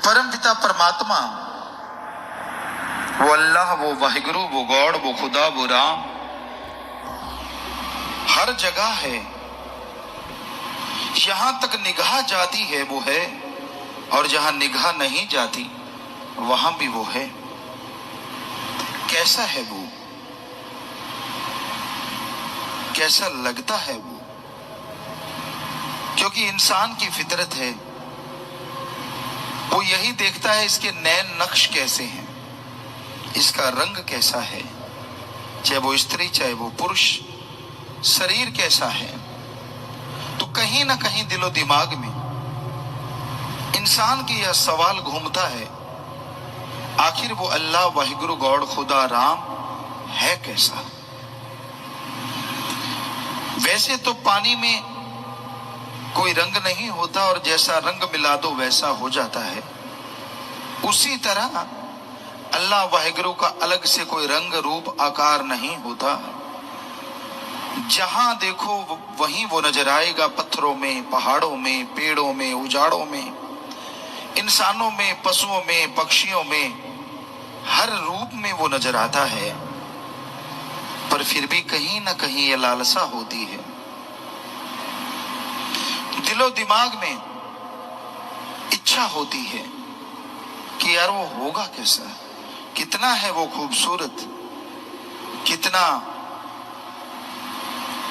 परम पिता परमात्मा, वो अल्लाह, वो वाहिगुरु, वो गॉड, वो खुदा, वो राम हर जगह है। यहां तक निगाह जाती है वो है, और जहां निगाह नहीं जाती वहां भी वो है। कैसा है वो, कैसा लगता है वो? क्योंकि इंसान की फितरत है, वो यही देखता है इसके नैन नक्श कैसे हैं, इसका रंग कैसा है, चाहे वो स्त्री चाहे वो पुरुष, शरीर कैसा है। तो कहीं ना कहीं दिलो दिमाग में इंसान की यह सवाल घूमता है, आखिर वो अल्लाह, वाहिगुरु, गॉड, खुदा, राम है कैसा? वैसे तो पानी में कोई रंग नहीं होता और जैसा रंग मिला दो वैसा हो जाता है। उसी तरह अल्लाह वाहिगुरु का अलग से कोई रंग रूप आकार नहीं होता। जहां देखो वहीं वो नजर आएगा, पत्थरों में, पहाड़ों में, पेड़ों में, उजाड़ों में, इंसानों में, पशुओं में, पक्षियों में, हर रूप में वो नजर आता है। पर फिर भी कहीं ना कहीं ये लालसा होती है, दिलो दिमाग में इच्छा होती है कि यार वो होगा कैसा, कितना है वो खूबसूरत, कितना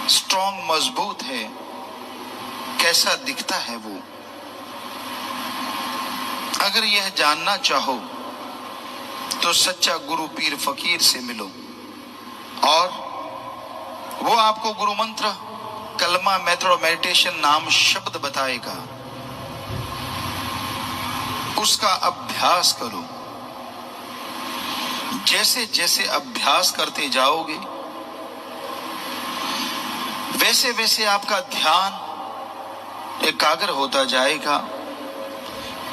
स्ट्रॉन्ग, मजबूत है, कैसा दिखता है वो। अगर यह जानना चाहो तो सच्चा गुरु पीर फकीर से मिलो, और वो आपको गुरु मंत्र, कलमा, मेथड ऑफ मेडिटेशन नाम शब्द बताएगा। उसका अभ्यास करो। जैसे जैसे अभ्यास करते जाओगे वैसे वैसे आपका ध्यान एकाग्र होता जाएगा,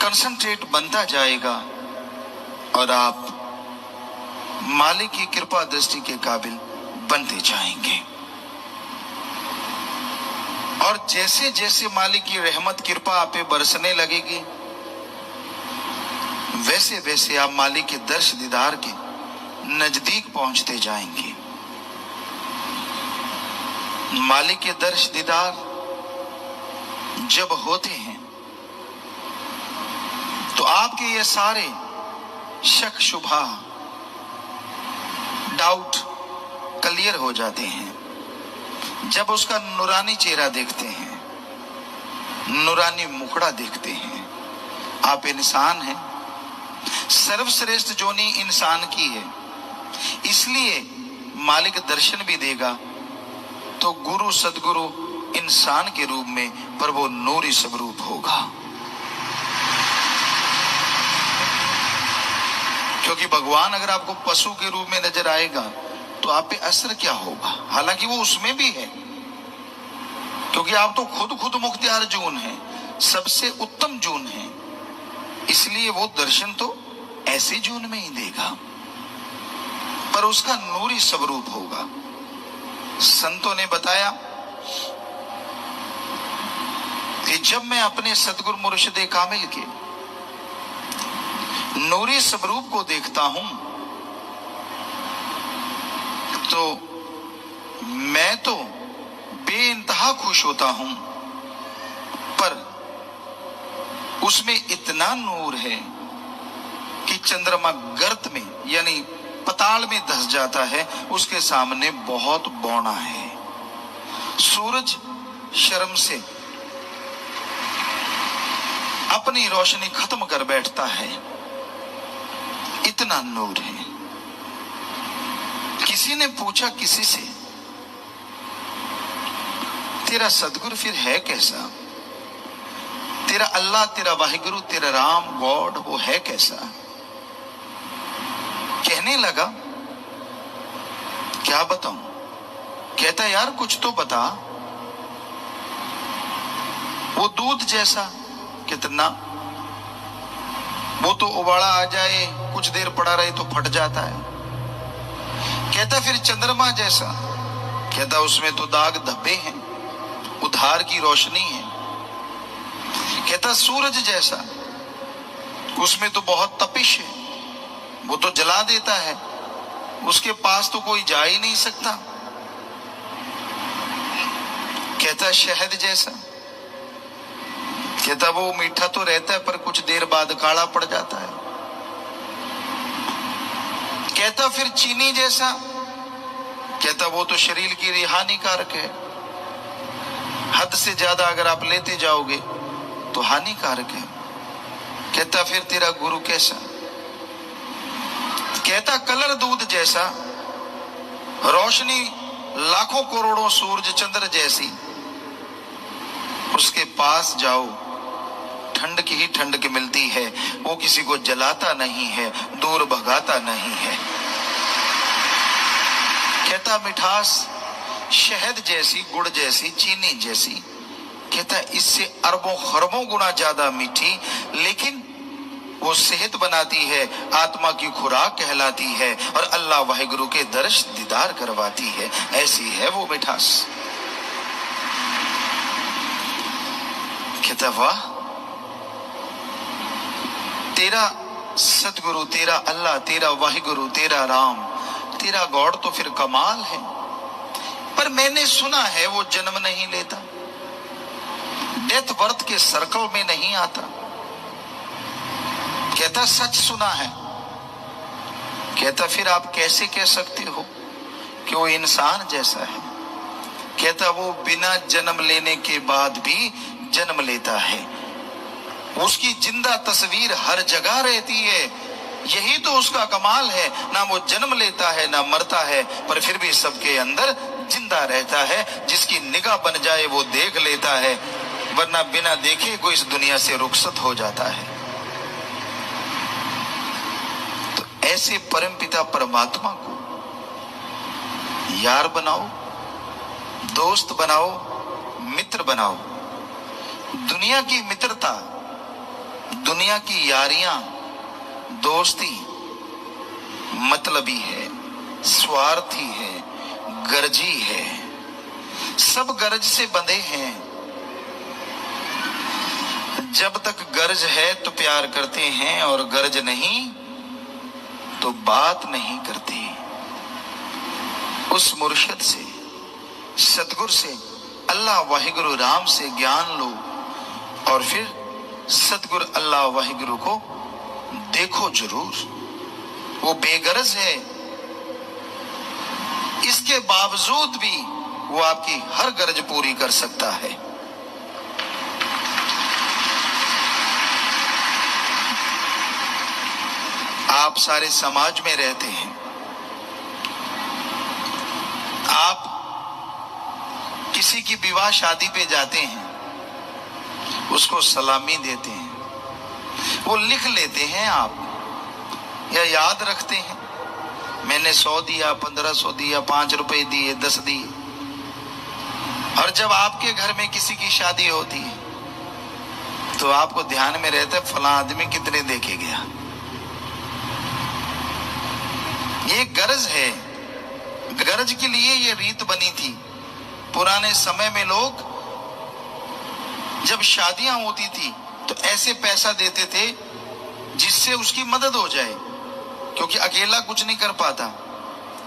कंसंट्रेट बनता जाएगा, और आप मालिक की कृपा दृष्टि के काबिल बनते जाएंगे। और जैसे जैसे मालिक की रहमत कृपा आप पे बरसने लगेगी, वैसे वैसे आप मालिक के दर्श दीदार के नजदीक पहुंचते जाएंगे। मालिक के दर्श दीदार जब होते हैं तो आपके ये सारे शक, शुबहा, डाउट क्लियर हो जाते हैं। जब उसका नूरानी चेहरा देखते हैं, नूरानी मुखड़ा देखते हैं, आप इंसान हैं, सर्वश्रेष्ठ जोनी इंसान की है, इसलिए मालिक दर्शन भी देगा तो गुरु सदगुरु इंसान के रूप में, पर वो नूरी स्वरूप होगा। क्योंकि भगवान अगर आपको पशु के रूप में नजर आएगा तो आप पे असर क्या होगा? हालांकि वो उसमें भी है, क्योंकि आप तो खुद मुख्तियार जून हैं, सबसे उत्तम जून हैं, इसलिए वो दर्शन तो ऐसे जून में ही देगा, पर उसका नूरी स्वरूप होगा। संतों ने बताया कि जब मैं अपने सदगुरु मुर्शिद कामिल के नूरी स्वरूप को देखता हूं तो मैं तो बेइंतहा खुश होता हूं, पर उसमें इतना नूर है कि चंद्रमा गर्त में यानी पताल में धंस जाता है, उसके सामने बहुत बौना है। सूरज शर्म से अपनी रोशनी खत्म कर बैठता है, इतना नूर है। किसी ने पूछा किसी से, तेरा सदगुरु फिर है कैसा? तेरा अल्लाह, तेरा वाहिगुरु, तेरा राम, गॉड, वो है कैसा? कहने लगा, क्या बताऊं? कहता यार कुछ तो बता। वो दूध जैसा, कितना, वो तो उबाला आ जाए, कुछ देर पड़ा रहे तो फट जाता है। कहता फिर चंद्रमा जैसा, कहता उसमें तो दाग धब्बे हैं, उधार की रोशनी है। कहता सूरज जैसा, उसमें तो बहुत तपिश है, वो तो जला देता है, उसके पास तो कोई जा ही नहीं सकता। कहता शहद जैसा, कहता वो मीठा तो रहता है पर कुछ देर बाद काला पड़ जाता है। कहता फिर चीनी जैसा, कहता वो तो शरीर के लिए हानिकारक है, हद से ज्यादा अगर आप लेते जाओगे तो हानिकारक है। कहता फिर तेरा गुरु कैसा, कहता कलर दूध जैसा, रोशनी लाखों करोड़ों सूरज चंद्र जैसी, उसके पास जाओ ठंड की ही ठंड की मिलती है, वो किसी को जलाता नहीं है, दूर भगाता नहीं है। कहता मिठास शहद जैसी, गुड़ जैसी, चीनी जैसी, कहता इससे अरबों खरबों गुना ज्यादा मीठी, लेकिन वो सेहत बनाती है, आत्मा की खुराक कहलाती है और अल्लाह वाहिगुरु के दर्श दीदार करवाती है। ऐसी है वो मिठास। कहता वाह, तेरा सतगुरु, तेरा अल्लाह, तेरा वाहिगुरु, तेरा राम, तेरा गॉड तो फिर कमाल है। पर मैंने सुना है वो जन्म नहीं लेता, डेथ बर्थ के सर्कल में नहीं आता। कहता सच सुना है। कहता फिर आप कैसे कह सकते हो कि वो इंसान जैसा है? कहता वो बिना जन्म लेने के बाद भी जन्म लेता है, उसकी जिंदा तस्वीर हर जगह रहती है। यही तो उसका कमाल है, ना वो जन्म लेता है ना मरता है, पर फिर भी सबके अंदर जिंदा रहता है। जिसकी निगाह बन जाए वो देख लेता है, वरना बिना देखे कोई इस दुनिया से रुखसत हो जाता है। तो ऐसे परमपिता परमात्मा को यार बनाओ, दोस्त बनाओ, मित्र बनाओ। दुनिया की मित्रता, दुनिया की यारियां, दोस्ती मतलबी है, स्वार्थी है, गर्जी है, सब गर्ज से बंधे हैं। जब तक गर्ज है तो प्यार करते हैं, और गर्ज नहीं तो बात नहीं करते। उस मुर्शिद से, सतगुरु से, अल्लाह वाहिगुरु राम से ज्ञान लो, और फिर सतगुरु अल्लाह वाहिगुरु को देखो जरूर। वो बेगरज है, इसके बावजूद भी वो आपकी हर गरज पूरी कर सकता है। आप सारे समाज में रहते हैं, आप किसी की विवाह शादी पे जाते हैं, उसको सलामी देते हैं, वो लिख लेते हैं आप, या याद रखते हैं, मैंने 100 दिया, 1500 दिया, 5 रुपए दिए, 10 दिए। और जब आपके घर में किसी की शादी होती है तो आपको ध्यान में रहता है फलां आदमी कितने दे के गया। ये गरज है, गरज के लिए ये रीत बनी थी। पुराने समय में लोग जब शादियां होती थी तो ऐसे पैसा देते थे जिससे उसकी मदद हो जाए, क्योंकि अकेला कुछ नहीं कर पाता।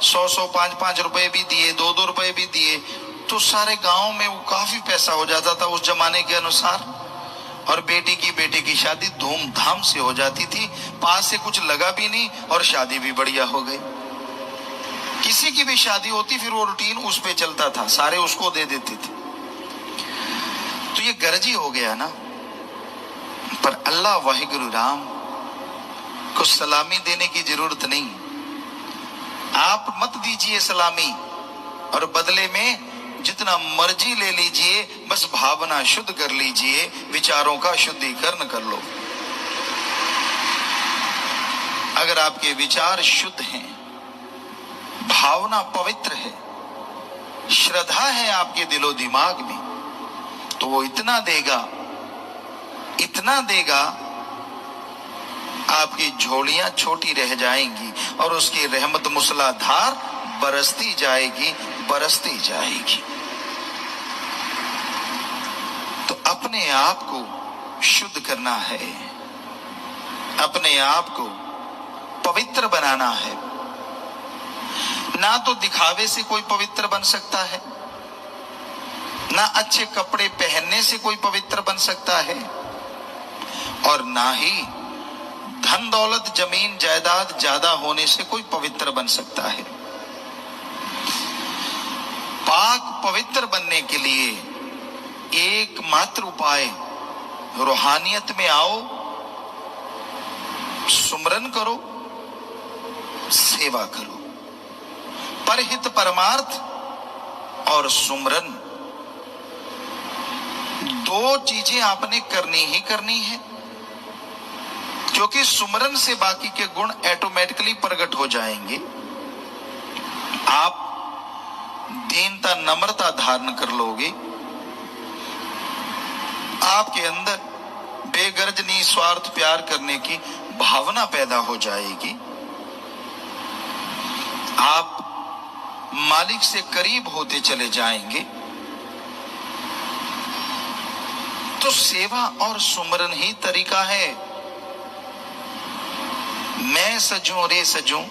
100-100, 5-5 रुपए भी दिए, 2-2 रुपए भी दिए, तो सारे गांव में वो काफी पैसा हो जाता था उस जमाने के अनुसार। और बेटे की शादी धूमधाम से हो जाती थी, पास से कुछ लगा भी नहीं और शादी भी बढ़िया हो गई। किसी की भी शादी होती फिर वो रूटीन उस पे चलता था, सारे उसको दे देते थे। तो ये गरजी हो गया ना। पर अल्लाह वाहिगुरु राम को सलामी देने की जरूरत नहीं। आप मत दीजिए सलामी, और बदले में जितना मर्जी ले लीजिए, बस भावना शुद्ध कर लीजिए, विचारों का शुद्धिकरण कर लो। अगर आपके विचार शुद्ध हैं, भावना पवित्र है, श्रद्धा है आपके दिलो दिमाग में, तो वो इतना देगा, इतना देगा, आपकी झोलियां छोटी रह जाएंगी और उसकी रहमत मूसलाधार बरसती जाएगी, बरसती जाएगी। तो अपने आप को शुद्ध करना है, अपने आप को पवित्र बनाना है। ना तो दिखावे से कोई पवित्र बन सकता है, ना अच्छे कपड़े पहनने से कोई पवित्र बन सकता है, और ना ही धन दौलत जमीन जायदाद ज्यादा होने से कोई पवित्र बन सकता है। पाक पवित्र बनने के लिए एकमात्र उपाय रूहानियत में आओ, सुमरन करो, सेवा करो। परहित परमार्थ और सुमरन दो चीजें आपने करनी ही करनी है, क्योंकि सुमरन से बाकी के गुण ऑटोमेटिकली प्रकट हो जाएंगे। आप दीनता नम्रता धारण कर लोगे, आपके अंदर बेगर्ज निस्वार्थ प्यार करने की भावना पैदा हो जाएगी। आप मालिक से करीब होते चले जाएंगे। तो सेवा और सुमरन ही तरीका है। मैं सजूं रे सजूं,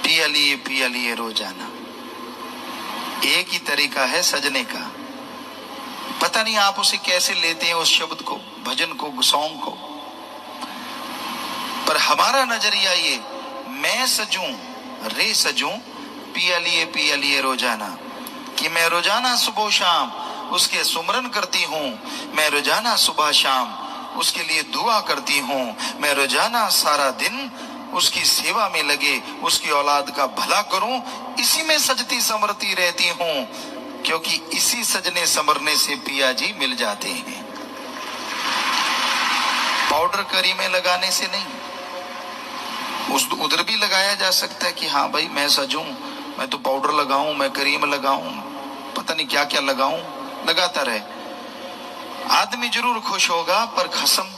पिया लिए रोजाना, एक ही तरीका है सजने का। पता नहीं आप उसे कैसे लेते हैं, उस शब्द को, भजन को, सॉन्ग को, पर हमारा नजरिया ये, मैं सजूं रे सजूं, पिया लिए रोजाना, कि मैं रोजाना सुबह शाम उसके सुमरन करती हूं, मैं रोजाना सुबह शाम उसके लिए दुआ करती हूं, मैं रोजाना सारा दिन उसकी सेवा में लगे उसकी औलाद का भला करूं, इसी में सजती संवरती रहती हूं, क्योंकि इसी सजने संवरने से पिया जी मिल जाते हैं। पाउडर करी में लगाने से नहीं, उधर भी लगाया जा सकता है कि हाँ भाई मैं सजूं, मैं तो पाउडर लगाऊं, मैं क्रीम लगाऊं, पता नहीं क्या क्या लगाऊं, लगाता रहे, आदमी जरूर खुश होगा, पर कसम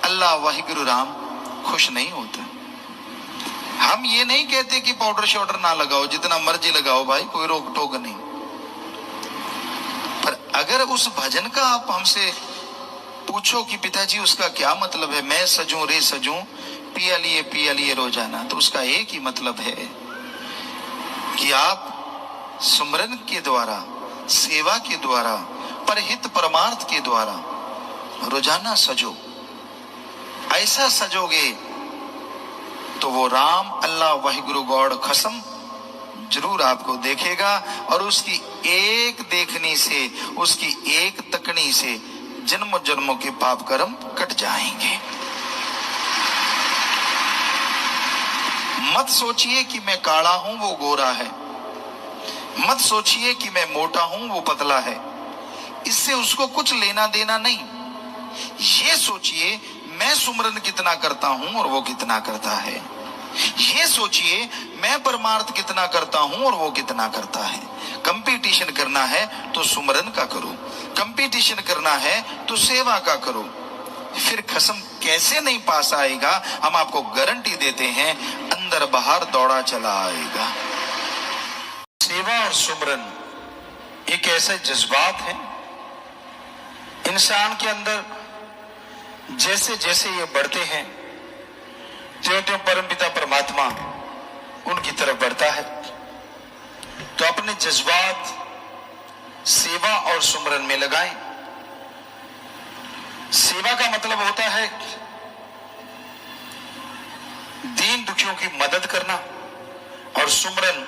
अल्लाह वाहिगुरु राम खुश नहीं होता। हम ये नहीं कहते कि पाउडर शाउडर ना लगाओ, जितना मर्जी लगाओ भाई, कोई रोक टोक नहीं, पर अगर उस भजन का आप हमसे पूछो कि पिताजी उसका क्या मतलब है, मैं सजूं रे सजूं, पिया लिए रोजाना, तो उसका एक ही मतलब है कि आप सुमरन के द्वारा, सेवा के द्वारा, परहित परमार्थ के द्वारा रोजाना सजो। ऐसा सजोगे तो वो राम अल्लाह वाहिगुरु गॉड कसम जरूर आपको देखेगा, और उसकी एक देखनी से, उसकी एक तकनी से जन्मों जन्मों के पाप कर्म कट जाएंगे। मत सोचिए कि मैं काला हूं वो गोरा है, मत सोचिए कि मैं मोटा हूं वो पतला है, इससे उसको कुछ लेना देना नहीं। ये सोचिए मैं सुमरन कितना करता हूं और वो कितना करता है, ये सोचिए मैं परमार्थ कितना करता हूं और वो कितना करता है। कंपटीशन करना है तो सुमरन का करो, कंपटीशन करना है तो सेवा का करो, फिर कसम कैसे नहीं पास आएगा, हम आपको गारंटी देते हैं, अंदर बाहर दौड़ा चला आएगा। सेवा और सुमरन एक ऐसे जज्बात है, इंसान के अंदर जैसे जैसे ये बढ़ते हैं त्यों त्यों परमपिता परमात्मा उनकी तरफ बढ़ता है। तो अपने जज्बात सेवा और सुमरन में लगाएं। सेवा का मतलब होता है दीन दुखियों की मदद करना, और सुमरन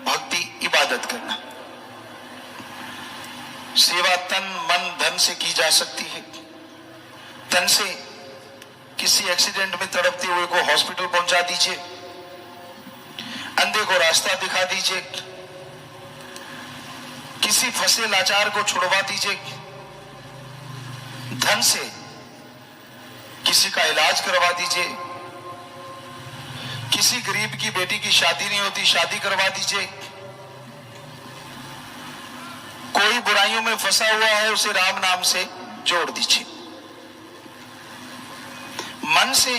भक्ति इबादत करना। सेवा तन मन धन से की जा सकती है। तन से किसी एक्सीडेंट में तड़पते हुए को हॉस्पिटल पहुंचा दीजिए, अंधे को रास्ता दिखा दीजिए, किसी फंसे लाचार को छुड़वा दीजिए। धन से किसी का इलाज करवा दीजिए, किसी गरीब की बेटी की शादी नहीं होती, शादी करवा दीजिए। कोई बुराइयों में फंसा हुआ है उसे राम नाम से जोड़ दीजिए। मन से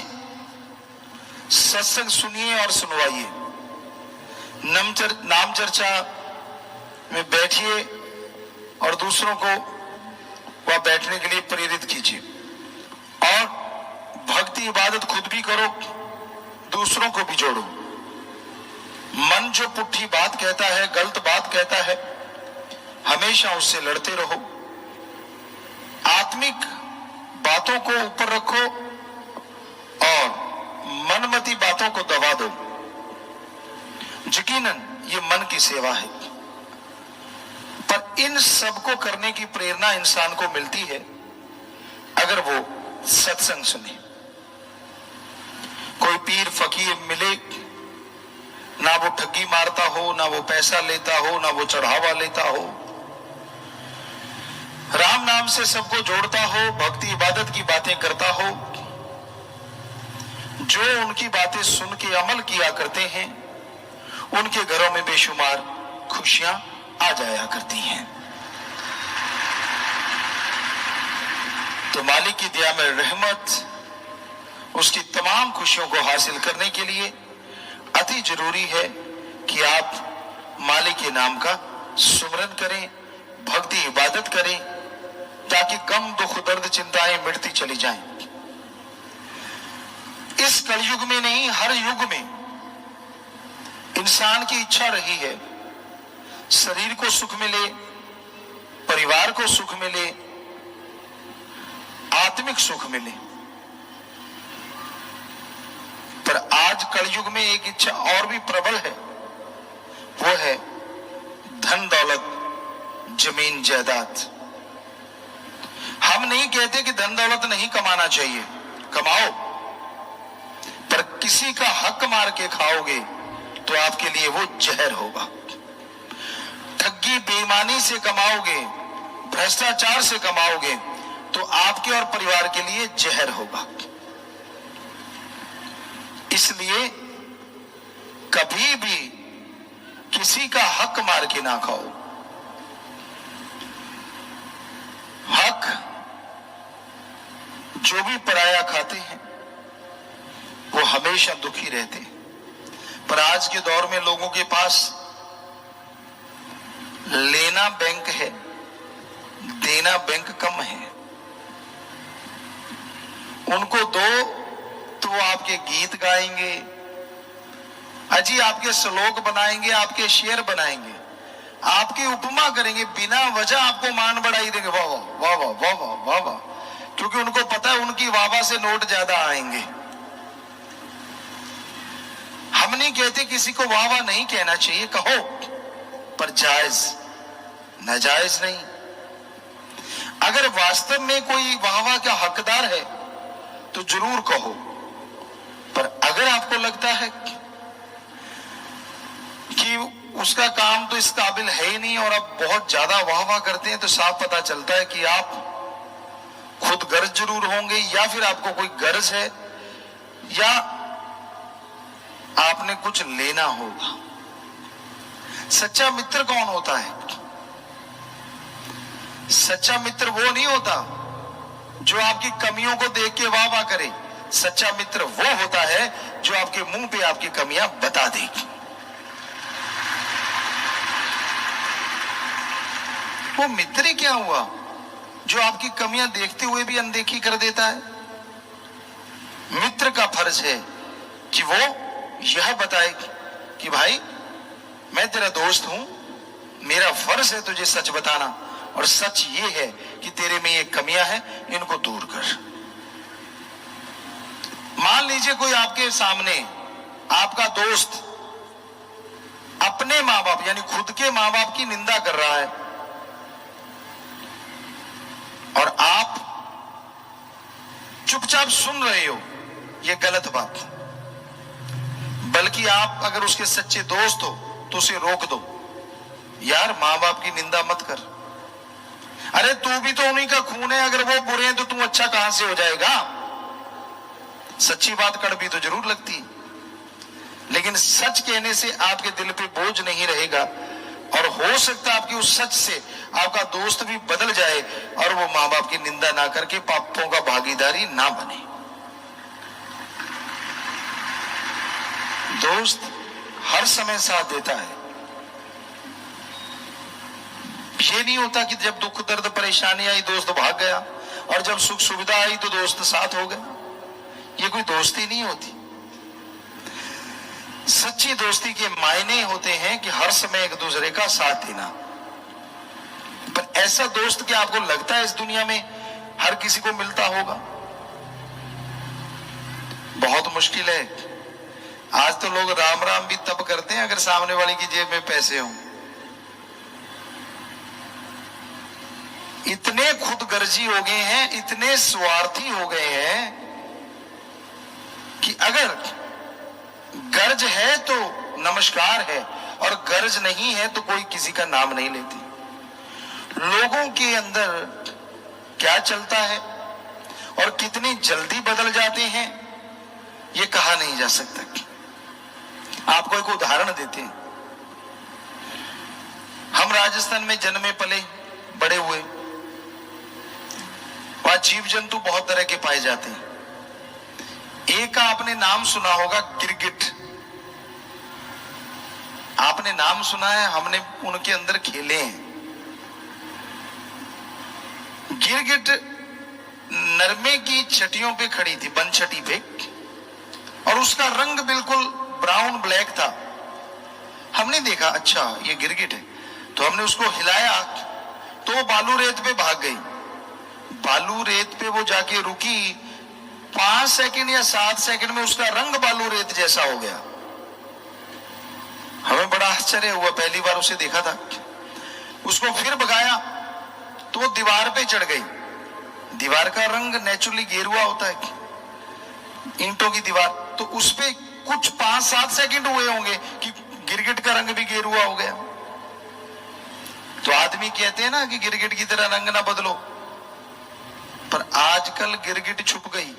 सत्संग सुनिए और सुनवाइए, नाम चर्चा में बैठिए और दूसरों को वह बैठने के लिए प्रेरित कीजिए, और भक्ति भक्ति इबादत खुद भी करो, दूसरों को भी जोड़ो। मन जो पुट्ठी बात कहता है, गलत बात कहता है, हमेशा उससे लड़ते रहो। आत्मिक बातों को ऊपर रखो और मनमती बातों को दबा दो। यकीनन ये मन की सेवा है, पर इन सब को करने की प्रेरणा इंसान को मिलती है अगर वो सत्संग सुने। कोई पीर फकीर मिले, ना वो ठगी मारता हो, ना वो पैसा लेता हो, ना वो चढ़ावा लेता हो, राम नाम से सबको जोड़ता हो, भक्ति इबादत की बातें करता हो, जो उनकी बातें सुन के अमल किया करते हैं, उनके घरों में बेशुमार खुशियां आ जाया करती हैं। तो मालिक की दया में रहमत, उसकी तमाम खुशियों को हासिल करने के लिए अति जरूरी है कि आप मालिक के नाम का सुमरन करें, भक्ति इबादत करें, ताकि गम दुख दर्द चिंताएं मिटती चली जाएं। इस कलयुग में नहीं, हर युग में इंसान की इच्छा रही है शरीर को सुख मिले, परिवार को सुख मिले, आत्मिक सुख मिले। पर आज कलयुग में एक इच्छा और भी प्रबल है, वो है धन दौलत, जमीन जायदाद। हम नहीं कहते कि धन दौलत नहीं कमाना चाहिए, कमाओ, पर किसी का हक मार के खाओगे तो आपके लिए वो जहर होगा। ठगी बेईमानी से कमाओगे, भ्रष्टाचार से कमाओगे तो आपके और परिवार के लिए जहर होगा। इसलिए कभी भी किसी का हक मार के ना खाओ। हक जो भी पराया खाते हैं वो हमेशा दुखी रहते हैं। पर आज के दौर में लोगों के पास लेना बैंक है, देना बैंक कम है। उनको दो तो वो आपके गीत गाएंगे, अजी आपके श्लोक बनाएंगे, आपके शेर बनाएंगे, आपकी उपमा करेंगे, बिना वजह आपको मान बढ़ाई देंगे, वाह वाह वाह वाह वाह वाह वाह, क्योंकि उनको पता है उनकी वाह वाह से नोट ज्यादा आएंगे। हम नहीं कहते किसी को वाह वाह नहीं कहना चाहिए, कहो, पर जायज, नाजायज नहीं। अगर वास्तव में कोई वाह वाह का हकदार है तो जरूर कहो, पर अगर आपको लगता है कि उसका काम तो इस काबिल है ही नहीं और आप बहुत ज्यादा वाह वाह करते हैं, तो साफ पता चलता है कि आप खुद गर्ज जरूर होंगे, या फिर आपको कोई गर्ज है, या आपने कुछ लेना होगा। सच्चा मित्र कौन होता है? सच्चा मित्र वो नहीं होता जो आपकी कमियों को देख के वाह वाह करे। सच्चा मित्र वो होता है जो आपके मुंह पे आपकी कमियां बता देगी। वो मित्र ही क्या हुआ जो आपकी कमियां देखते हुए भी अनदेखी कर देता है। मित्र का फर्ज है कि वो यह बताए कि भाई मैं तेरा दोस्त हूं, मेरा फर्ज है तुझे सच बताना, और सच ये है कि तेरे में ये कमियां हैं, इनको दूर कर। मान लीजिए कोई आपके सामने, आपका दोस्त अपने मां बाप यानी खुद के मां बाप की निंदा कर रहा है और आप चुपचाप सुन रहे हो, यह गलत बात। बल्कि आप अगर उसके सच्चे दोस्त हो तो उसे रोक दो, यार मां बाप की निंदा मत कर। अरे तू भी तो उन्हीं का खून है, अगर वो बुरे हैं तो तू अच्छा कहां से हो जाएगा। सच्ची बात कड़वी तो जरूर लगती है, लेकिन सच कहने से आपके दिल पे बोझ नहीं रहेगा, और हो सकता है आपकी उस सच से आपका दोस्त भी बदल जाए और वो मां बाप की निंदा ना करके पापों का भागीदारी ना बने। दोस्त हर समय साथ देता है। ये नहीं होता कि जब दुख दर्द परेशानी आई दोस्त भाग गया और जब सुख सुविधा आई तो दोस्त साथ हो गया। ये कोई दोस्ती नहीं होती। सच्ची दोस्ती के मायने होते हैं कि हर समय एक दूसरे का साथ देना। पर ऐसा दोस्त क्या आपको लगता है इस दुनिया में हर किसी को मिलता होगा? बहुत मुश्किल है। आज तो लोग राम राम भी तब करते हैं अगर सामने वाले की जेब में पैसे हों। इतने खुदगर्जी हो गए हैं, इतने स्वार्थी हो गए हैं कि अगर गर्ज है तो नमस्कार है और गर्ज नहीं है तो कोई किसी का नाम नहीं लेती। लोगों के अंदर क्या चलता है और कितनी जल्दी बदल जाते हैं ये कहा नहीं जा सकता। आपको एक उदाहरण देते हैं। हम राजस्थान में जन्मे पले बड़े हुए, वहां जीव जंतु बहुत तरह के पाए जाते हैं। एक का आपने नाम सुना होगा, गिरगिट। आपने नाम सुना है, हमने उनके अंदर खेले हैं। गिरगिट नरमे की छटियों पे खड़ी थी, बन छटी पे, और उसका रंग बिल्कुल ब्राउन ब्लैक था। हमने देखा अच्छा ये गिरगिट है, तो हमने उसको हिलाया तो वो बालू रेत पे भाग गई। बालू रेत पे वो जाके रुकी, 5 सेकंड या 7 सेकंड में उसका रंग बालू रेत जैसा हो गया। हमें बड़ा आश्चर्य हुआ, पहली बार उसे देखा था। उसको फिर भगाया तो वो दीवार पे चढ़ गई। दीवार का रंग नेचुरली गेरुआ होता है, ईंटों की दीवार, तो उस पे कुछ 5-7 सेकंड हुए होंगे कि गिरगिट का रंग भी गेरुआ हो गया। तो आदमी कहते हैं ना कि गिरगिट की तरह रंग ना बदलो, पर आजकल गिरगिट छुप गई,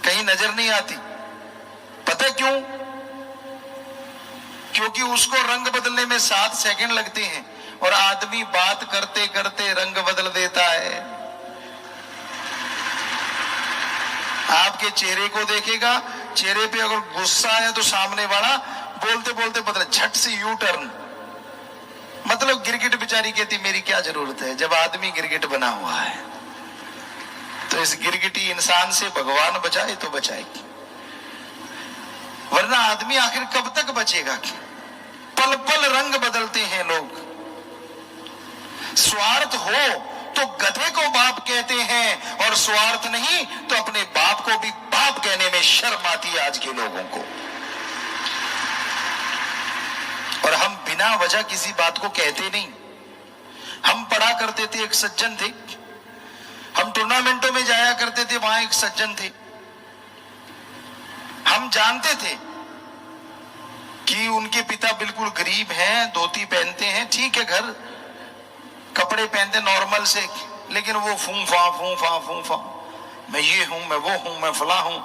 कहीं नजर नहीं आती। पता क्यों? क्योंकि उसको रंग बदलने में 7 सेकंड लगते हैं और आदमी बात करते करते रंग बदल देता है। आपके चेहरे को देखेगा, चेहरे पे अगर गुस्सा है तो सामने वाला बोलते बोलते बदले, झट से यू टर्न। मतलब गिरगिट बेचारी कहती मेरी क्या जरूरत है, जब आदमी गिरगिट बना हुआ है। तो इस गिरगिटी इंसान से भगवान बचाए तो बचाएगी, वरना आदमी आखिर कब तक बचेगा? पल पल रंग बदलते हैं लोग। स्वार्थ हो तो गधे को बाप कहते हैं, और स्वार्थ नहीं तो अपने बाप को भी बाप कहने में शर्म आती है आज के लोगों को। और हम बिना वजह किसी बात को कहते नहीं। हम पढ़ा करते थे, एक सज्जन थे, हम टूर्नामेंटों में जाया करते थे, वहां एक सज्जन थे। हम जानते थे कि उनके पिता बिल्कुल गरीब हैं, धोती पहनते हैं, ठीक है, घर कपड़े पहनते नॉर्मल से, लेकिन वो फूंफा, मैं ये हूं, मैं वो हूं, मैं फला हूं।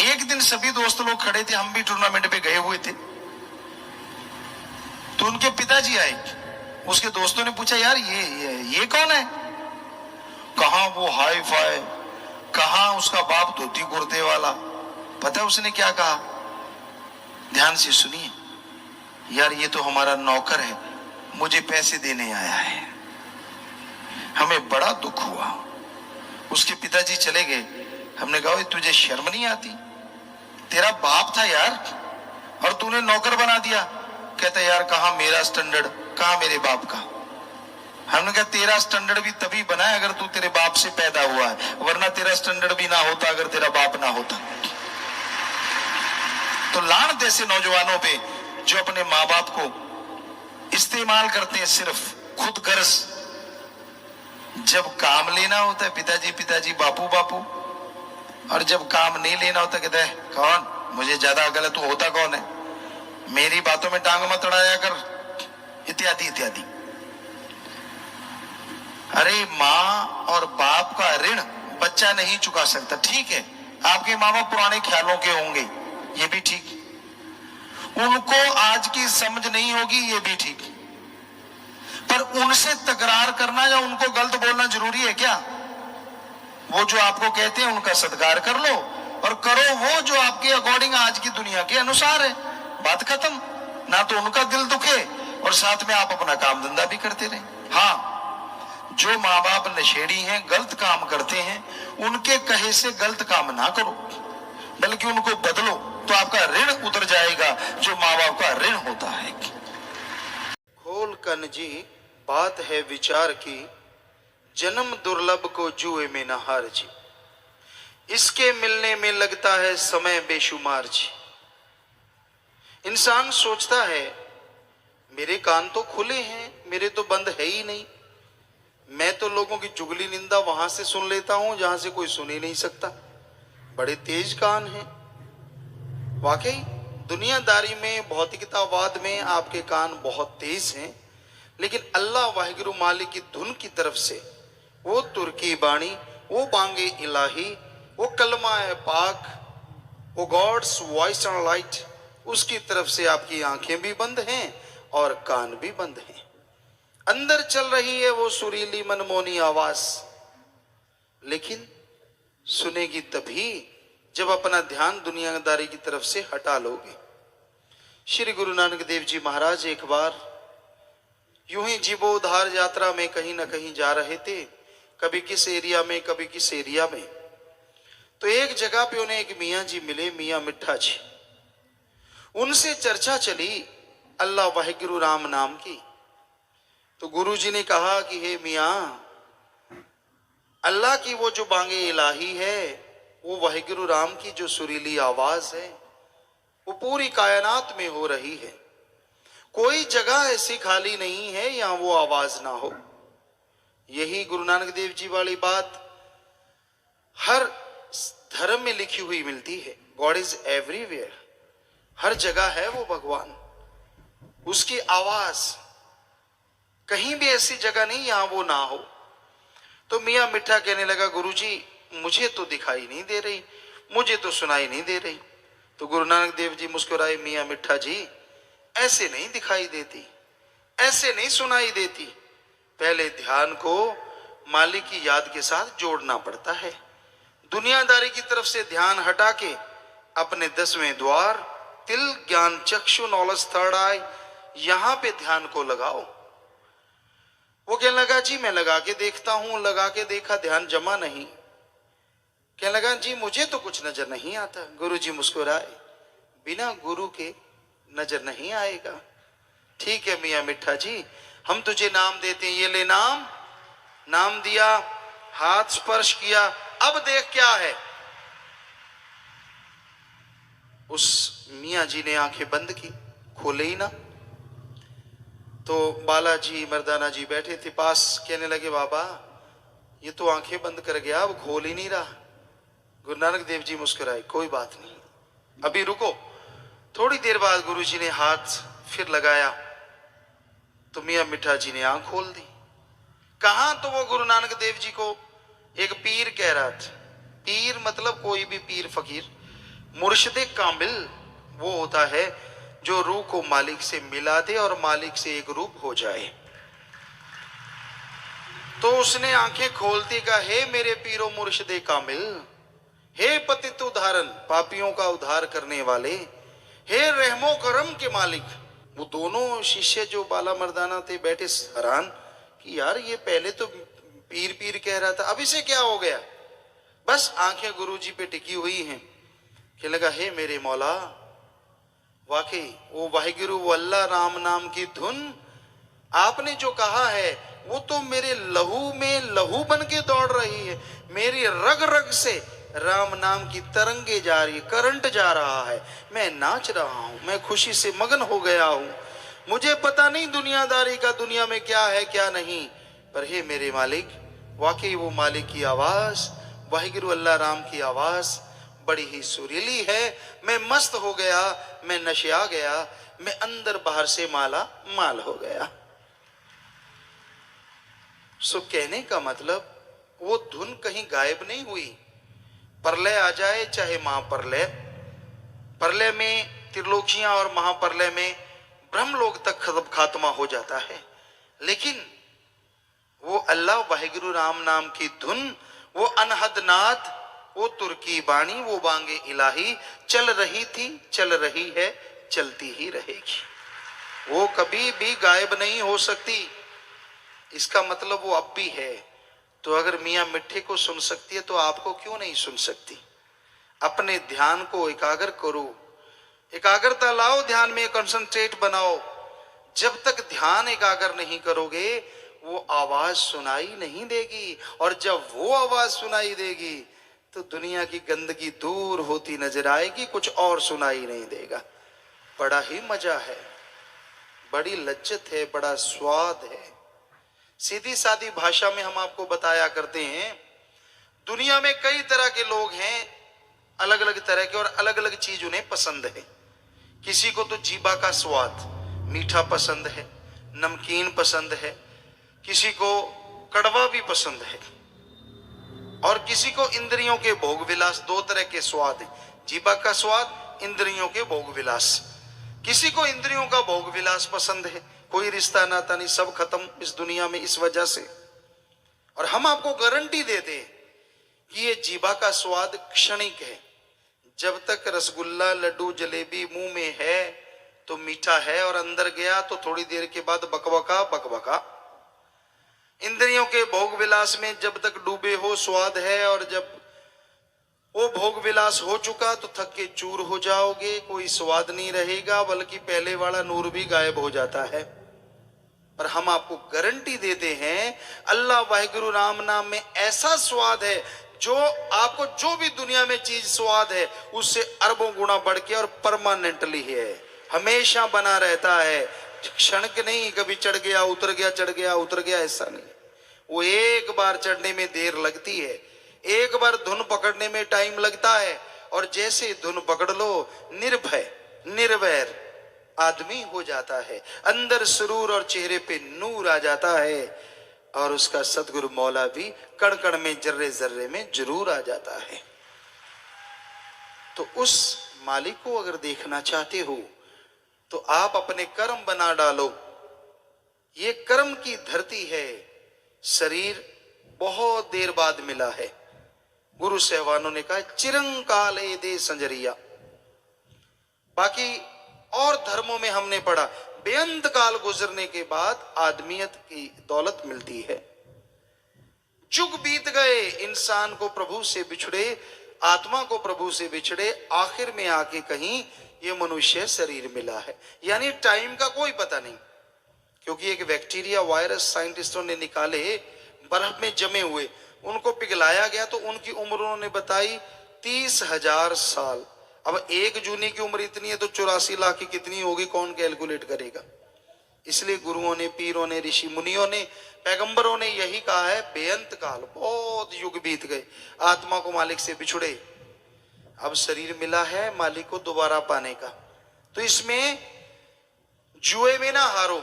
एक दिन सभी दोस्त लोग खड़े थे, हम भी टूर्नामेंट पे गए हुए थे, तो उनके पिताजी आए। उसके दोस्तों ने पूछा यार ये कौन है? कहां वो हाई फाई, कहां उसका बाप धोती कुर्ते वाला। पता है उसने क्या कहा? ध्यान से सुनिए यार, ये तो हमारा नौकर है, मुझे पैसे देने आया है। हमें बड़ा दुख हुआ। उसके पिताजी चले गए। हमने कहा तुझे शर्म नहीं आती? तेरा बाप था यार और तूने नौकर बना दिया। कहता यार कहां मेरा स्टैंडर्ड, कहां मेरे बाप का। हमने कहा तेरा स्टैंडर्ड भी तभी बना है अगर तू तेरे बाप से पैदा हुआ है, वरना तेरा स्टैंडर्ड भी ना होता अगर तेरा बाप ना होता। तो लानत ऐसे नौजवानों पे जो अपने माँ बाप को इस्तेमाल करते हैं सिर्फ खुद गर्ज। जब काम लेना होता है पिताजी पिताजी, बापू बापू, और जब काम नहीं लेना होता कहता है कौन, मुझे ज्यादा गलत होता कौन है, मेरी बातों में टांग मत अड़ाया कर, इत्यादि इत्यादि। अरे माँ और बाप का ऋण बच्चा नहीं चुका सकता। ठीक है, आपके माँ बाप पुराने ख्यालों के होंगे, ये भी ठीक, उनको आज की समझ नहीं होगी, ये भी ठीक, पर उनसे तकरार करना या उनको गलत बोलना जरूरी है क्या? वो जो आपको कहते हैं उनका सत्कार कर लो और करो वो जो आपके अकॉर्डिंग आज की दुनिया के अनुसार है। बात खत्म। ना तो उनका दिल दुखे और साथ में आप अपना काम धंधा भी करते रहे। हाँ, जो माँ बाप नशेड़ी हैं, गलत काम करते हैं, उनके कहे से गलत काम ना करो, बल्कि उनको बदलो, तो आपका ऋण उतर जाएगा जो माँ बाप का ऋण होता है। खोल कन जी बात है विचार की, जन्म दुर्लभ को जुए में न हार जी, इसके मिलने में लगता है समय बेशुमार जी। इंसान सोचता है मेरे कान तो खुले हैं, मेरे तो बंद है ही नहीं, मैं तो लोगों की चुगली निंदा वहां से सुन लेता हूं जहां से कोई सुन ही नहीं सकता, बड़े तेज कान हैं। वाकई दुनियादारी में, भौतिकतावाद में आपके कान बहुत तेज हैं, लेकिन अल्लाह वाहिगुरु मालिक की धुन की तरफ से, वो तुर्की बाणी, वो बांगे इलाही, वो कलमा है पाक, वो गॉड्स वॉइस एंड लाइट, उसकी तरफ से आपकी आंखें भी बंद हैं और कान भी बंद हैं। अंदर चल रही है वो सुरीली मनमोनी आवाज, लेकिन सुनेगी तभी जब अपना ध्यान दुनियादारी की तरफ से हटा लोगे। श्री गुरु नानक देव जी महाराज एक बार यूं ही जीवोद्धार यात्रा में कहीं ना कहीं जा रहे थे, कभी किस एरिया में कभी किस एरिया में। तो एक जगह पे उन्हें एक मियाँ जी मिले, मियाँ मिठा जी। उनसे चर्चा चली अल्लाह वाहिगुरु राम नाम की। तो गुरु जी ने कहा कि हे मियाँ, अल्लाह की वो जो बांगे इलाही है, वो वाहिगुरु राम की जो सुरीली आवाज है, वो पूरी कायनात में हो रही है, कोई जगह ऐसी खाली नहीं है यहां वो आवाज ना हो। यही गुरु नानक देव जी वाली बात हर धर्म में लिखी हुई मिलती है। गॉड इज एवरीवेयर, हर जगह है वो भगवान, उसकी आवाज कहीं भी ऐसी जगह नहीं यहां वो ना हो। तो मियाँ मिठा कहने लगा, गुरुजी मुझे तो दिखाई नहीं दे रही, मुझे तो सुनाई नहीं दे रही। तो गुरु नानक देव जी मुस्कुराए, मियाँ मिठा जी ऐसे नहीं दिखाई देती, ऐसे नहीं सुनाई देती, पहले ध्यान को मालिक की याद के साथ जोड़ना पड़ता है। दुनियादारी की तरफ से ध्यान हटा के अपने 10वें द्वार तिल ज्ञान चक्षु नॉलेज थर्ड आई, यहां पे ध्यान को लगाओ। वो कहने लगा जी मैं लगा के देखता हूं, लगा के देखा ध्यान जमा नहीं। कहने लगा जी मुझे तो कुछ नजर नहीं आता। गुरु जी मुस्कुराए, बिना गुरु के नजर नहीं आएगा। ठीक है मियाँ मिठा जी, हम तुझे नाम देते हैं, ये ले नाम। नाम दिया, हाथ स्पर्श किया, अब देख क्या है। उस मियाँ जी ने आंखें बंद की, खोले ही ना। तो बालाजी मर्दाना जी बैठे थे पास, कहने लगे बाबा ये तो आंखें बंद कर गया, अब खोल ही नहीं रहा। गुरु नानक देव जी मुस्कुराए, कोई बात नहीं, अभी रुको। थोड़ी देर बाद गुरु जी ने हाथ फिर लगाया तो मियाँ मिठा जी ने आंख खोल दी। कहा तो वो गुरु नानक देव जी को एक पीर कह रहा था। पीर मतलब कोई भी पीर फकीर, मुर्शिदे कामिल वो होता है जो रूह को मालिक से मिला दे और मालिक से एक रूप हो जाए। तो उसने आंखें खोलती कहा, हे मेरे पीरो मुर्शिदे कामिल, हे पतित उद्धारण, पापियों का उद्धार करने वाले, हे रहमो करम के मालिक। वो दोनों शिष्य जो बाला मर्दाना थे बैठे हैरान कि यार ये पहले तो पीर पीर कह रहा था, अब इसे क्या हो गया। बस आंखें गुरु जी पे टिकी हुई हैं। कहने लगा, हे मेरे मौला, वाकई वो वाहिगुरु वो अल्लाह राम नाम की धुन आपने जो कहा है वो तो मेरे लहू में लहू बन के दौड़ रही है। मेरी रग रग से राम नाम की तरंगे जा रही, करंट जा रहा है, मैं नाच रहा हूं, मैं खुशी से मगन हो गया हूं। मुझे पता नहीं दुनियादारी का दुनिया में क्या है क्या नहीं, पर हे मेरे मालिक, वाकई वो मालिक की आवाज, वाहिगुरु अल्लाह राम की आवाज बड़ी ही सुरीली है। मैं मस्त हो गया, मैं नशा गया, मैं अंदर बाहर से माला माल हो गया। सो कहने का मतलब वो धुन कहीं गायब नहीं हुई। प्रलय आ जाए चाहे महाप्रलय, प्रलय में त्रिलोकियां और महाप्रलय में ब्रह्मलोक तक खात्मा हो जाता है, लेकिन वो अल्लाह वाहिगुरु राम नाम की धुन, वो अनहद नाद, वो तुर्की बाणी, वो बांगे इलाही चल रही थी, चल रही है, चलती ही रहेगी। वो कभी भी गायब नहीं हो सकती। इसका मतलब वो अब भी है। तो अगर मियाँ मिट्ठे को सुन सकती है तो आपको क्यों नहीं सुन सकती? अपने ध्यान को एकाग्र करो, एकाग्रता लाओ, ध्यान में कंसंट्रेट बनाओ। जब तक ध्यान एकाग्र नहीं करोगे वो आवाज सुनाई नहीं देगी, और जब वो आवाज सुनाई देगी तो दुनिया की गंदगी दूर होती नजर आएगी, कुछ और सुनाई नहीं देगा। बड़ा ही मजा है, बड़ी लज्जत है, बड़ा स्वाद है। सीधी सादी भाषा में हम आपको बताया करते हैं, दुनिया में कई तरह के लोग हैं, अलग अलग तरह के, और अलग अलग चीज उन्हें पसंद है। किसी को तो जीभा का स्वाद मीठा पसंद है, नमकीन पसंद है, किसी को कड़वा भी पसंद है, और किसी को इंद्रियों के भोग विलास। दो तरह के स्वाद हैं, जीभा का स्वाद, इंद्रियों के भोग विलास। किसी को इंद्रियों का भोग विलास पसंद है, कोई रिश्ता नाता नहीं, सब खत्म इस दुनिया में इस वजह से। और हम आपको गारंटी देते हैं कि ये जीभा का स्वाद क्षणिक है। जब तक रसगुल्ला, लड्डू, जलेबी मुंह में है तो मीठा है, और अंदर गया तो थोड़ी देर के बाद बकबका बकबका। इंद्रियों के भोग विलास में जब तक डूबे हो स्वाद है, और जब वो भोग विलास हो चुका तो थक के चूर हो जाओगे, कोई स्वाद नहीं रहेगा, बल्कि पहले वाला नूर भी गायब हो जाता है। पर हम आपको गारंटी देते हैं, अल्लाह वाहिगुरु राम नाम में ऐसा स्वाद है जो आपको जो भी दुनिया में चीज स्वाद है उससे अरबों गुना बढ़ के और परमानेंटली है, हमेशा बना रहता है। क्षणिक नहीं, कभी चढ़ गया उतर गया, चढ़ गया उतर गया, ऐसा नहीं। वो एक बार चढ़ने में देर लगती है, एक बार धुन पकड़ने में टाइम लगता है, और जैसे धुन पकड़ लो निर्भय निर्वैर आदमी हो जाता है, अंदर सुरूर और चेहरे पे नूर आ जाता है, और उसका सतगुरु मौला भी कण कण में जर्रे जर्रे में जरूर आ जाता है। तो उस मालिक को अगर देखना चाहते हो तो आप अपने कर्म बना डालो। ये कर्म की धरती है, शरीर बहुत देर बाद मिला है। गुरु सहवानों ने कहा चिरंकाले दे संजरिया। बाकी और धर्मों में हमने पढ़ा बेअंत काल गुजरने के बाद आदमियत की दौलत मिलती है। जुग बीत गए, इंसान को प्रभु से बिछड़े, आत्मा को प्रभु से बिछड़े, आखिर में आके कहीं ये मनुष्य शरीर मिला है। यानी टाइम का कोई पता नहीं, क्योंकि एक बैक्टीरिया वायरस साइंटिस्टों ने निकाले, बर्फ में जमे हुए, उनको पिघलाया गया तो उनकी उम्र उन्होंने बताई 30,000 साल। अब एक जूनी की उम्र इतनी है तो 84 लाख की कितनी होगी, कौन कैलकुलेट करेगा। इसलिए गुरुओं ने, पीरों ने, ऋषि मुनियों ने, पैगंबरों ने यही कहा है बेअंत काल, बहुत युग बीत गए, आत्मा को मालिक से बिछुड़े, अब शरीर मिला है मालिक को दोबारा पाने का। तो इसमें जुए में ना हारो,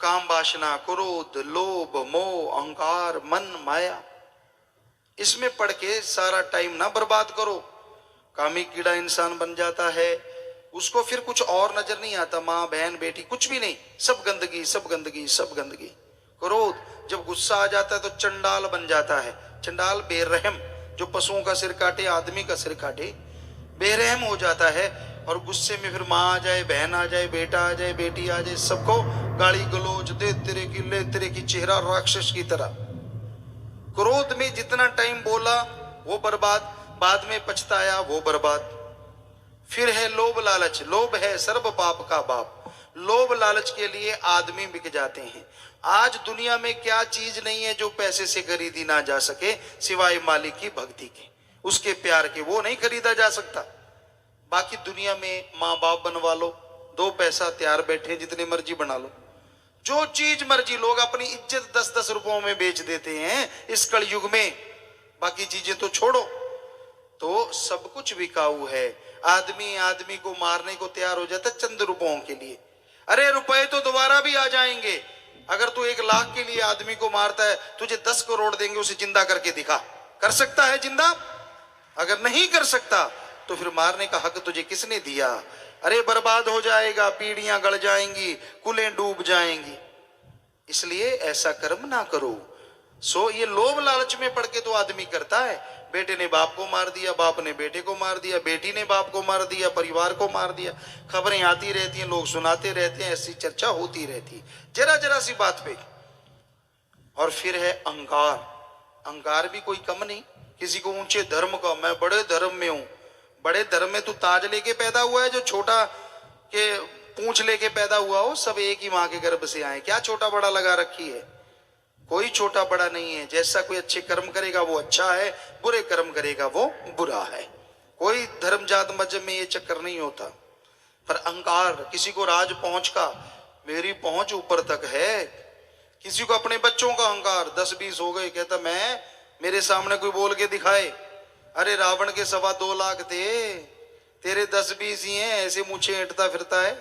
काम वासना, क्रोध, लोभ, मोह, अहंकार, मन, माया, इसमें पढ़ के सारा टाइम ना बर्बाद करो। कामी कीड़ा इंसान बन जाता है, उसको फिर कुछ और नजर नहीं आता, माँ बहन बेटी कुछ भी नहीं, सब गंदगी सब गंदगी सब गंदगी। क्रोध, जब गुस्सा आ जाता है तो चंडाल बन जाता है। चंडाल बेरहम, जो पशुओं का सिर काटे, आदमी का सिर काटे, बेरहम हो जाता है। और गुस्से में फिर माँ आ जाए, बहन आ जाए, बेटा आ जाए, बेटी आ जाए, सबको गाली गलोच दे, तेरे की ले, तेरे की चेहरा राक्षस की तरह। क्रोध में जितना टाइम बोला वो बर्बाद, बाद में पछताया वो बर्बाद। फिर है लोभ लालच, लोभ है सर्व पाप का बाप। लोभ लालच के लिए आदमी बिक जाते हैं। आज दुनिया में क्या चीज नहीं है जो पैसे से खरीदी ना जा सके, सिवाय मालिक की भक्ति के, उसके प्यार के, वो नहीं खरीदा जा सकता। बाकी दुनिया में माँ बाप बनवा लो, 2 पैसा तैयार बैठे, जितने मर्जी बना लो, जो चीज मर्जी, लोग अपनी इज्जत 10-10 रुपयों में बेच देते हैं इस कलयुग में। बाकी चीजें तो छोड़ो, तो सब कुछ बिकाऊ है। आदमी आदमी को मारने को तैयार हो जाता है चंद रुपयों के लिए। अरे रुपए तो दोबारा भी आ जाएंगे। अगर तू 1 लाख के लिए आदमी को मारता है, तुझे 10 करोड़ देंगे, उसे जिंदा करके दिखा। कर सकता है जिंदा? अगर नहीं कर सकता तो फिर मारने का हक तुझे किसने दिया? अरे बर्बाद हो जाएगा, पीढ़ियां गड़ जाएंगी, कुलें डूब जाएंगी। इसलिए ऐसा कर्म ना करो। सो ये लोभ लालच में पड़ के तो आदमी करता है। बेटे ने बाप को मार दिया, बाप ने बेटे को मार दिया, बेटी ने बाप को मार दिया, परिवार को मार दिया। खबरें आती रहती हैं, लोग सुनाते रहते हैं, ऐसी चर्चा होती रहती है जरा जरा सी बात पे। और फिर है अहंकार। अहंकार भी कोई कम नहीं। किसी को ऊंचे धर्म का, मैं बड़े धर्म में हूं। बड़े धर्म में तू ताज लेके पैदा हुआ है, जो छोटा के पूंछ लेके पैदा हुआ हो, सब एक ही मां के गर्भ से आए। क्या छोटा बड़ा लगा रखी है? कोई छोटा बड़ा नहीं है। जैसा कोई अच्छे कर्म करेगा वो अच्छा है, बुरे कर्म करेगा वो बुरा है। कोई धर्म जात मजहब में ये चक्कर नहीं होता। पर अहंकार, किसी को राज पहुंच का, मेरी पहुंच ऊपर तक है। किसी को अपने बच्चों का अहंकार, 10-20 हो गए, कहता मैं, मेरे सामने कोई बोल के दिखाए, अरे रावण के 2.25 लाख थे, तेरे 10-20 ही हैं, ऐसे मुझे ऐंठता फिरता है।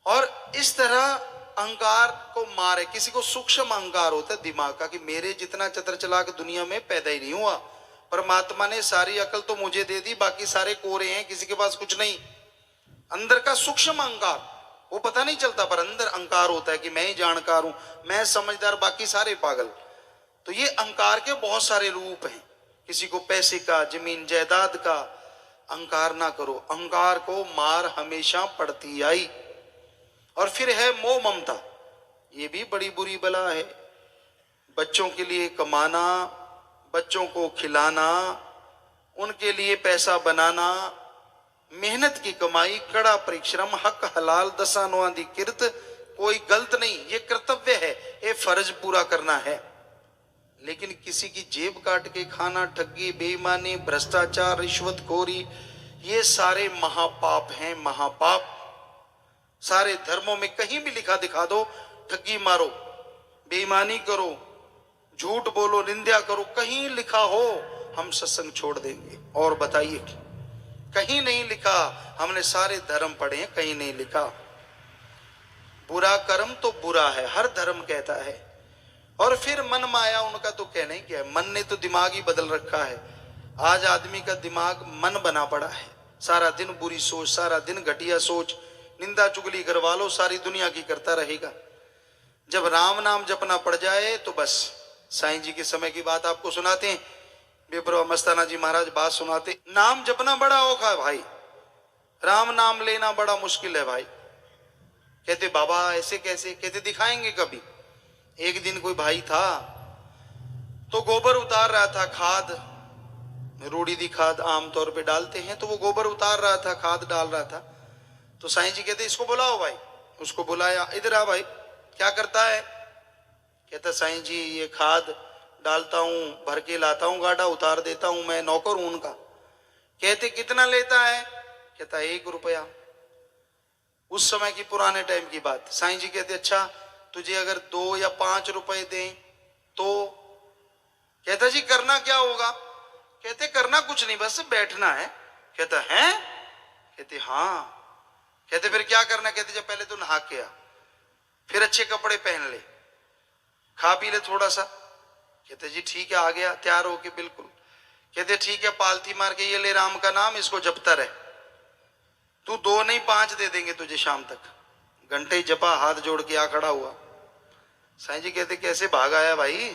और इस तरह अहंकार को मारे। किसी को सूक्ष्म अहंकार होता है दिमाग का, कि मेरे जितना चतर चलाक दुनिया में पैदा ही नहीं हुआ, परमात्मा ने सारी अकल तो मुझे दे दी, बाकी सारे कोरे हैं, किसी के पास कुछ नहीं। अंदर का सूक्ष्म अहंकार, वो पता नहीं चलता, पर अंदर अहंकार होता है कि मैं ही जानकार हूं, मैं समझदार, बाकी सारे पागल। तो ये अहंकार के बहुत सारे रूप हैं। किसी को पैसे का, जमीन जायदाद का अहंकार ना करो। अहंकार को मार हमेशा पड़ती आई। और फिर है मोह ममता। ये भी बड़ी बुरी बला है। बच्चों के लिए कमाना, बच्चों को खिलाना, उनके लिए पैसा बनाना, मेहनत की कमाई, कड़ा परिश्रम, हक हलाल, दसानुआदि किर्त, कोई गलत नहीं, ये कर्तव्य है, ये फर्ज पूरा करना है। लेकिन किसी की जेब काट के खाना, ठगी, बेईमानी, भ्रष्टाचार, रिश्वतखोरी, ये सारे महापाप हैं, महापाप। सारे धर्मों में कहीं भी लिखा दिखा दो, ठगी मारो, बेईमानी करो, झूठ बोलो, निंदा करो, कहीं लिखा हो हम सत्संग छोड़ देंगे। और बताइए, कहीं नहीं लिखा। हमने सारे धर्म पढ़े हैं, कहीं नहीं लिखा। बुरा कर्म तो बुरा है, हर धर्म कहता है। और फिर मन माया, उनका तो कहना ही क्या है। मन ने तो दिमाग ही बदल रखा है। आज आदमी का दिमाग मन बना पड़ा है। सारा दिन बुरी सोच, सारा दिन घटिया सोच, निंदा चुगली करवा लो, सारी दुनिया की करता रहेगा। जब राम नाम जपना पड़ जाए तो बस। साईं जी के समय की बात आपको सुनाते हैं। बेपरवाह मस्ताना जी महाराज बात सुनाते, नाम जपना बड़ा औखा है भाई, राम नाम लेना बड़ा मुश्किल है भाई। कहते बाबा ऐसे कैसे? कहते दिखाएंगे कभी। एक दिन कोई भाई था तो गोबर उतार रहा था, खाद, रूढ़ी दी खाद आमतौर पे डालते हैं, तो वो गोबर उतार रहा था, खाद डाल रहा था। तो साईं जी कहते इसको बुलाओ भाई। उसको बुलाया, इधर आ भाई, क्या करता है? कहता साईं जी ये खाद डालता हूं, भर के लाता हूं, गाड़ा उतार देता हूं, मैं नौकर हूं उनका। कहते कितना लेता है? कहता 1 रुपया। उस समय की, पुराने टाइम की बात। साईं जी कहते अच्छा तुझे अगर 2 या 5 रुपए दें तो? कहता जी करना क्या होगा? कहते करना कुछ नहीं, बस बैठना है। कहता है? कहते हाँ। कहते फिर क्या करना? कहते जब पहले तो नहा के आ, फिर अच्छे कपड़े पहन ले, खा पी ले थोड़ा सा। कहते जी ठीक है, आ गया तैयार होके बिल्कुल। कहते ठीक है, पालथी मार के ये ले राम का नाम, इसको जपता रहे, तू 2 नहीं 5 दे देंगे तुझे शाम तक। घंटे जपा, हाथ जोड़ के आ खड़ा हुआ। साईं जी कहते कैसे भाग आया भाई?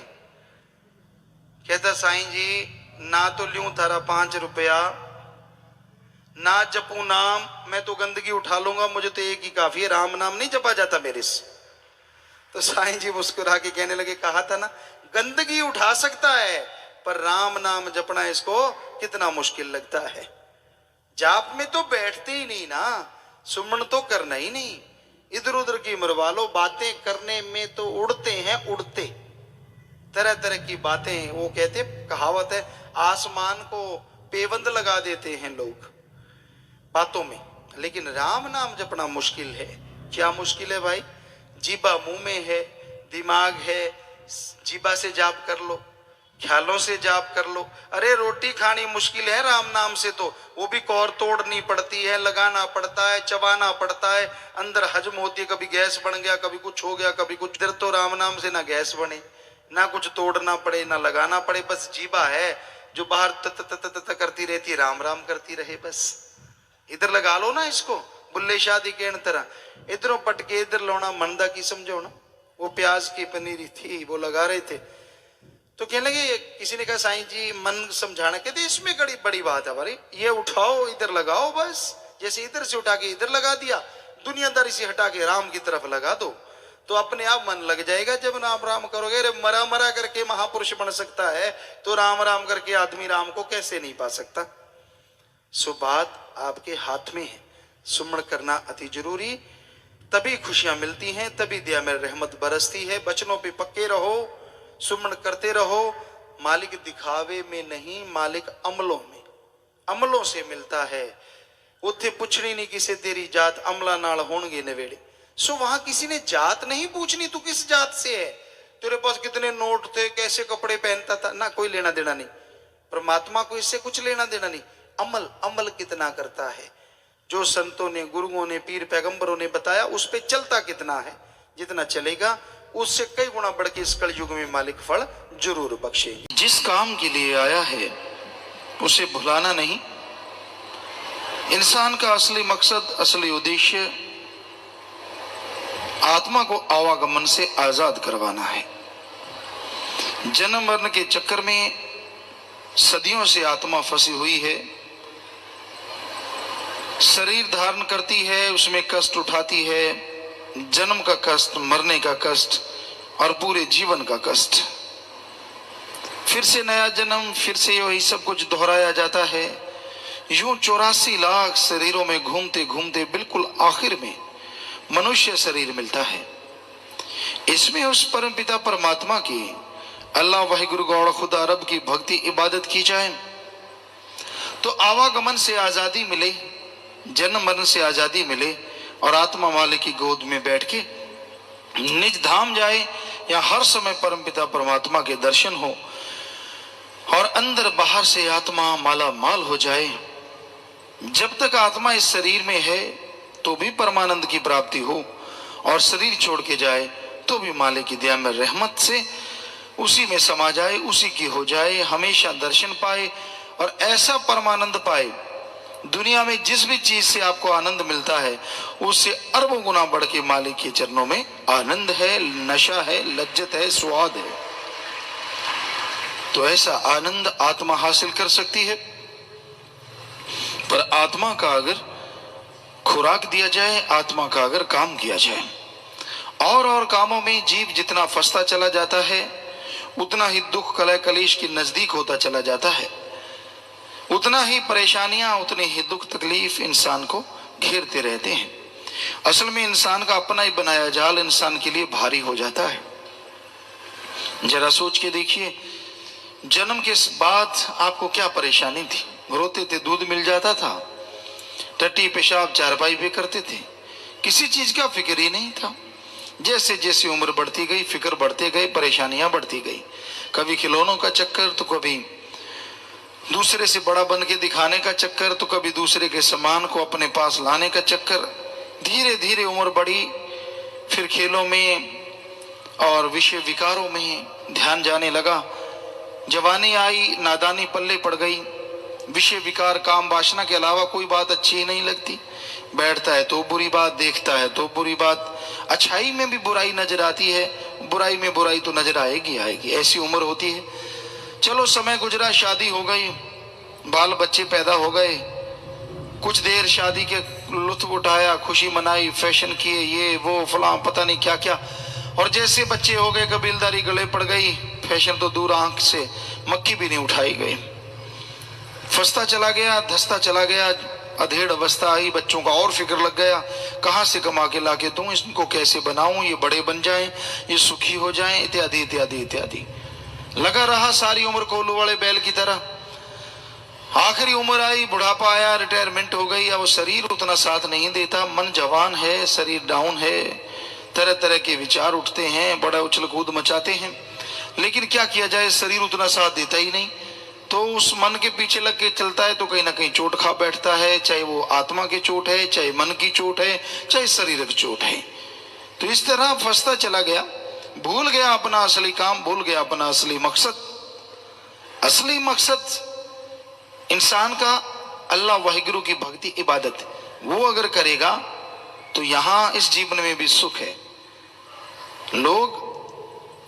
कहता साईं जी ना तो लूं थारा 5 रुपया, ना जपू नाम, मैं तो गंदगी उठा लूंगा, मुझे तो एक ही काफी है, राम नाम नहीं जपा जाता मेरे से। तो साईं जी मुस्कुरा के कहने लगे, कहा था ना गंदगी उठा सकता है, पर राम नाम जपना इसको कितना मुश्किल लगता है। जाप में तो बैठते ही नहीं ना, सुमन तो करना ही नहीं, इधर उधर की मरवा लो, बातें करने में तो उड़ते हैं, उड़ते तरह तरह की बातें। वो कहते, कहावत है, आसमान को पेबंद लगा देते हैं लोग बातों में, लेकिन राम नाम जपना मुश्किल है। क्या मुश्किल है भाई? जीबा मुंह में है, दिमाग है, जीबा से जाप कर लो, ख्यालों से जाप कर लो। अरे रोटी खानी मुश्किल है राम नाम से, तो वो भी कौर तोड़नी पड़ती है, लगाना पड़ता है, चबाना पड़ता है, अंदर हजम होती है। कभी गैस बन गया, कभी कुछ हो गया, कभी कुछ। इधर तो राम नाम से ना गैस बने, ना कुछ तोड़ना पड़े, ना लगाना पड़े, बस जीबा है जो बाहर तत तत तत करती रहती, राम राम करती रहे बस। इधर लगा लो ना इसको, बुल्ले शादी के तरह, इधरों पटके इधर लोना, मंदा की समझो ना। वो प्याज की पनीरी थी, वो लगा रहे थे, तो कहने लगे, किसी ने कहा साईं जी मन समझाना। कहते इसमें बड़ी बात है भाई, ये उठाओ इधर लगाओ बस, जैसे इधर से उठा के इधर लगा दिया, दुनियादारी से हटा के राम की तरफ लगा दो, तो अपने आप मन लग जाएगा जब राम राम करोगे। अरे मरा मरा करके महापुरुष बन सकता है तो राम राम करके आदमी राम को कैसे नहीं पा सकता। सो बात आपके हाथ में है, सुमरण करना अति जरूरी, तभी खुशियां मिलती हैं, तभी दया में रहमत बरसती है। बचनों पे पक्के रहो, सुमरण करते रहो। मालिक दिखावे में नहीं, मालिक अमलों में, अमलों से मिलता है। उत्थे पुछनी नहीं किसे तेरी जात, अमला नाल होणगे नवेड़े। सो वहां किसी ने जात नहीं पूछनी, तू किस जात से है, तेरे पास कितने नोट थे, कैसे कपड़े पहनता था, ना, कोई लेना देना नहीं। परमात्मा को इससे कुछ लेना देना नहीं। अमल, अमल कितना करता है, जो संतों ने, गुरुओं ने, पीर पैगंबरों ने बताया उस पे चलता कितना है। जितना चलेगा उससे कई गुना बढ़ के इस कलयुग में मालिक फल जरूर बख्शेंगे। जिस काम के लिए आया है उसे भुलाना नहीं। इंसान का असली मकसद, असली उद्देश्य आत्मा को आवागमन से आजाद करवाना है। जन्म मरण के चक्कर में सदियों से आत्मा फंसी हुई है, शरीर धारण करती है, उसमें कष्ट उठाती है, जन्म का कष्ट, मरने का कष्ट और पूरे जीवन का कष्ट। फिर से नया जन्म, फिर से वही सब कुछ दोहराया जाता है। यूं 84 लाख शरीरों में घूमते घूमते बिल्कुल आखिर में मनुष्य शरीर मिलता है। इसमें उस परमपिता परमात्मा की, अल्लाह वाहिगुरु गौड़ खुदा रब की भक्ति इबादत की जाए तो आवागमन से आजादी मिले, जन्म मरण से आजादी मिले और आत्मा मालिक की गोद में बैठ के निज धाम जाए, या हर समय परमपिता परमात्मा के दर्शन हो और अंदर बाहर से आत्मा माला माल हो जाए। जब तक आत्मा इस शरीर में है तो भी परमानंद की प्राप्ति हो, और शरीर छोड़ के जाए तो भी मालिक की दया में रहमत से उसी में समा जाए, उसी की हो जाए, हमेशा दर्शन पाए और ऐसा परमानंद पाए। दुनिया में जिस भी चीज से आपको आनंद मिलता है उससे अरबों गुना बढ़ के मालिक के चरणों में आनंद है, नशा है, लज्जत है, स्वाद है। तो ऐसा आनंद आत्मा हासिल कर सकती है। पर आत्मा का अगर खुराक दिया जाए, आत्मा का अगर काम किया जाए, और कामों में जीव जितना फंसता चला जाता है उतना ही दुख कलह कलेश के नजदीक होता चला जाता है, उतना ही परेशानियां, उतने ही दुख तकलीफ इंसान को घेरते रहते हैं। असल में इंसान का अपना ही बनाया जाल इंसान के लिए भारी हो जाता है। जरा सोच के देखिए, जन्म के बाद आपको क्या परेशानी थी? रोते थे, दूध मिल जाता था, टट्टी पेशाब चारपाई पे करते थे, किसी चीज का फिक्र ही नहीं था। जैसे जैसे उम्र बढ़ती गई, फिक्र बढ़ते गए, परेशानियां बढ़ती गई। कभी खिलौनों का चक्कर, तो कभी दूसरे से बड़ा बन के दिखाने का चक्कर, तो कभी दूसरे के सामान को अपने पास लाने का चक्कर। धीरे धीरे उम्र बढ़ी, फिर खेलों में और विषय विकारों में ध्यान जाने लगा। जवानी आई, नादानी पल्ले पड़ गई, विषय विकार, काम वासना के अलावा कोई बात अच्छी ही नहीं लगती। बैठता है तो बुरी बात, देखता है तो बुरी बात, अच्छाई में भी बुराई नजर आती है, बुराई में बुराई तो नजर आएगी आएगी, ऐसी उम्र होती है। चलो समय गुजरा, शादी हो गई, बाल बच्चे पैदा हो गए, कुछ देर शादी के लुत्फ उठाया, खुशी मनाई, फैशन किए, ये वो फलां पता नहीं क्या क्या, और जैसे बच्चे हो गए कबीलदारी गले पड़ गई, फैशन तो दूर आंख से मक्खी भी नहीं उठाई गई। फंसता चला गया, धसता चला गया, अधेड़ अवस्था आई, बच्चों का और फिक्र लग गया, कहाँ से कमा के लाके दूं, इनको कैसे बनाऊं, ये बड़े बन जाएं, ये सुखी हो जाएं, इत्यादि इत्यादि इत्यादि। लगा रहा सारी उम्र कोल्हू वाले बैल की तरह। आखिरी उम्र आई, बुढ़ापा आया, रिटायरमेंट हो गई। अब शरीर उतना साथ नहीं देता, मन जवान है, शरीर डाउन है, तरह तरह के विचार उठते हैं, बड़ा उछल कूद मचाते हैं, लेकिन क्या किया जाए, शरीर उतना साथ देता ही नहीं। तो उस मन के पीछे लग के चलता है तो कहीं ना कहीं चोट खा बैठता है, चाहे वो आत्मा की चोट है, चाहे मन की चोट है, चाहे शरीर की चोट है। तो इस तरह फंसता चला गया, भूल गया अपना असली काम, भूल गया अपना असली मकसद। असली मकसद इंसान का अल्लाह वाहिगुरु की भक्ति इबादत, वो अगर करेगा तो यहां इस जीवन में भी सुख है। लोग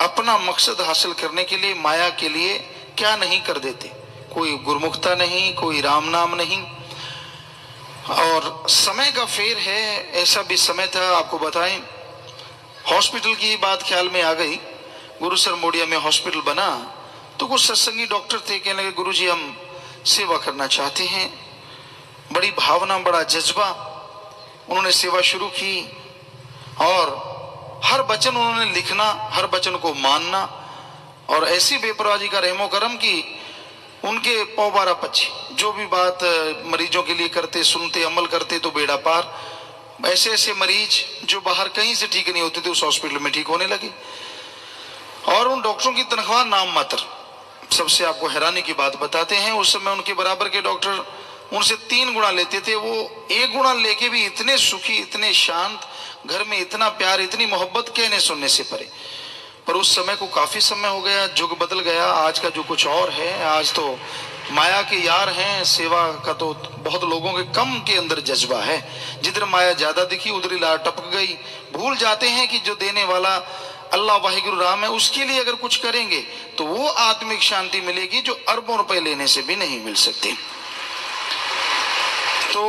अपना मकसद हासिल करने के लिए, माया के लिए क्या नहीं कर देते। कोई गुरमुखता नहीं, कोई राम नाम नहीं, और समय का फेर है। ऐसा भी समय था, आपको बताएं, हॉस्पिटल की बात ख्याल में आ गई। गुरु सर मोडिया में हॉस्पिटल बना तो कुछ सत्संगी डॉक्टर थे, कहने लगे गुरु जी हम सेवा करना चाहते हैं। बड़ी भावना, बड़ा जज्बा, उन्होंने सेवा शुरू की और हर वचन उन्होंने लिखना, हर वचन को मानना और ऐसी बेपरवाही का रहमो करम की उनके पौबारा पक्षी जो भी बात मरीजों के लिए करते, सुनते, अमल करते तो बेड़ा पार। ऐसे ऐसे मरीज जो बाहर कहीं से ठीक नहीं होते थे उस हॉस्पिटल में ठीक होने लगे और उन डॉक्टरों की तनख्वाह नाम मात्र। सबसे आपको हैरानी की बात बताते हैं, उस समय उनके बराबर के डॉक्टर उनसे 3 गुना लेते थे, वो 1 गुना लेके भी इतने सुखी, इतने शांत, घर में इतना प्यार, इतनी मोहब्बत, कहने सुनने से परे। पर उस समय को काफी समय हो गया, युग बदल गया, आज का जो कुछ और है। आज तो माया के यार हैं, सेवा का तो बहुत लोगों के कम के अंदर जज्बा है। जिधर माया ज्यादा दिखी उधर लार टपक गई। भूल जाते हैं कि जो देने वाला अल्लाह वाहिगुरु राम है, उसके लिए अगर कुछ करेंगे तो वो आत्मिक शांति मिलेगी जो अरबों रुपए लेने से भी नहीं मिल सकती। तो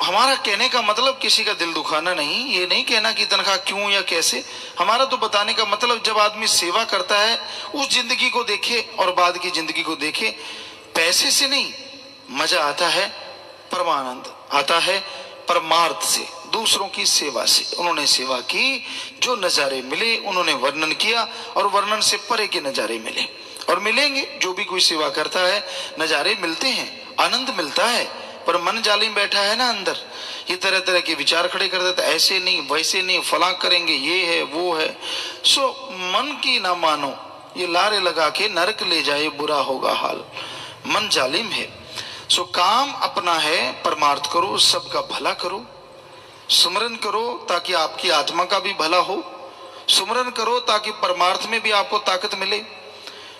हमारा कहने का मतलब किसी का दिल दुखाना नहीं, ये नहीं कहना कि तनख्वाह क्यों या कैसे। हमारा तो बताने का मतलब जब आदमी सेवा करता है उस जिंदगी को देखे और बाद की जिंदगी को देखे। पैसे से नहीं, मजा आता है, परमानंद आता है परमार्थ से, दूसरों की सेवा से। उन्होंने सेवा की, जो नजारे मिले उन्होंने वर्णन किया और वर्णन से परे के नजारे मिले और मिलेंगे। जो भी कोई सेवा करता है नजारे मिलते हैं, आनंद मिलता है, पर मन जालिम बैठा है ना अंदर, ये तरह तरह के विचार खड़े कर देता, ऐसे नहीं वैसे नहीं, फलां करेंगे, ये है वो है। सो मन की ना मानो, ये लारे लगा के नरक ले जाए, बुरा होगा हाल। मन जालिम है। सो काम अपना है, परमार्थ करो, सबका भला करो, सुमरन करो ताकि आपकी आत्मा का भी भला हो, सुमरन करो ताकि परमार्थ में भी आपको ताकत मिले।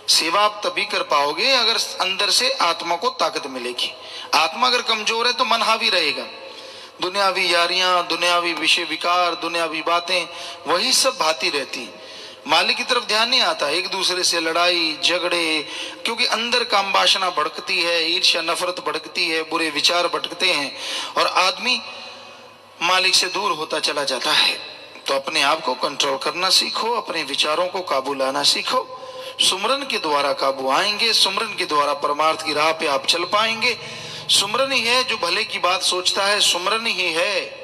सेवा आप तभी कर पाओगे अगर अंदर से आत्मा को ताकत मिलेगी। आत्मा अगर कमजोर है तो मन हावी रहेगा। दुनियावी यारियां, दुनियावी विषय विकार, दुनियावी बातें वही सब भाती रहती, मालिक की तरफ ध्यान नहीं आता। एक दूसरे से लड़ाई झगड़े, क्योंकि अंदर काम वासना भड़कती है, ईर्ष्या नफरत भड़कती है, बुरे विचार भटकते हैं और आदमी मालिक से दूर होता चला जाता है। तो अपने आप को कंट्रोल करना सीखो, अपने विचारों को काबू लाना सीखो। सुमरन के द्वारा काबू आएंगे, सुमरन के द्वारा परमार्थ की राह पे आप चल पाएंगे। सुमरन ही है जो भले की बात सोचता है, सुमरन ही है